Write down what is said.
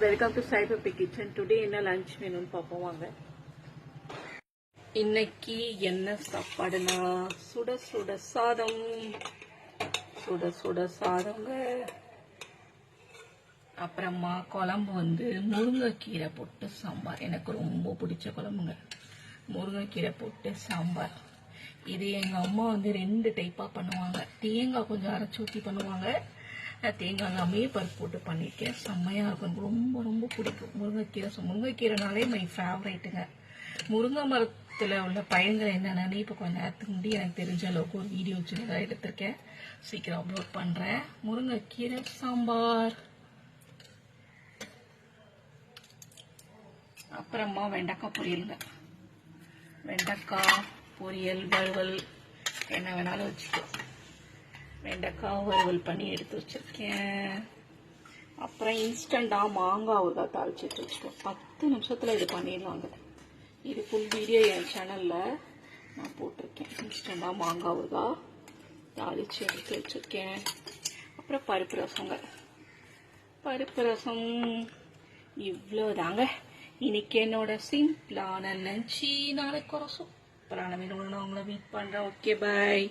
Welcome to Sai puppy kitchen. Today என்ன lunch வேணும்னு பார்ப்போம் வாங்க. இன்னைக்கு என்ன சாப்பாடுனா சுட சுட சாதம். சுட சுட சாதங்க. அப்புறமா குழம்பு முருங்கைக்கீரை போட்டு சாம்பார். எனக்கு ரொம்ப பிடிச்ச குழம்புங்க, முருங்கைக்கீரை போட்டு சாம்பார். இது எங்கள் அம்மா 2 டைப்பாக பண்ணுவாங்க. தேங்காய் கொஞ்சம் அரைச்சி ஊற்றி பண்ணுவாங்க. தேங்காய் எல்லாமே பருப்பு போட்டு பண்ணியிருக்கேன். செம்மையாக இருக்கும். எனக்கு ரொம்ப ரொம்ப பிடிக்கும் முருங்கைக்கீரை. முருங்கைக்கீரைனாலே மை ஃபேவரைட்டுங்க. முருங்கை மரத்தில் உள்ள பயன்கள் என்னென்னு இப்போ கொஞ்சம் நேரத்துக்கு முன்னாடி எனக்கு தெரிஞ்ச அளவுக்கு ஒரு வீடியோ சின்னதாக எடுத்திருக்கேன். சீக்கிரம் அப்லோட் பண்ணுறேன். முருங்கைக்கீரை சாம்பார். அப்புறமா வெண்டைக்காய் பொரியலுங்க. வெண்டைக்காய் பொரியல், வறுவல், என்ன வேணாலும் வச்சுக்கோ. வெண்டைக்காய் வறுவல் பண்ணி எடுத்து வச்சிருக்கேன். அப்புறம் இன்ஸ்டண்டாக மாங்காய் ஊறுகாய் தாளிச்சு எடுத்து வச்சுக்கோம். 10 நிமிஷத்தில் இது பண்ணிடுவாங்க. இது ஃபுல் வீடியோ என் சேனலில் நான் போட்டிருக்கேன். இன்ஸ்டண்டாக மாங்காய் ஊறுகாய் தாளிச்சு எடுத்து வச்சுருக்கேன். அப்புறம் பருப்பு ரசங்க. பருப்பு ரசம் இவ்வளோதாங்க. இன்னைக்கு என்னோட சிம்பிளான லஞ்சி. நாளைக்கு ஒரு சூப்பரான மீன் உங்களை மீட் பண்ணுறேன். ஓகே, பாய்.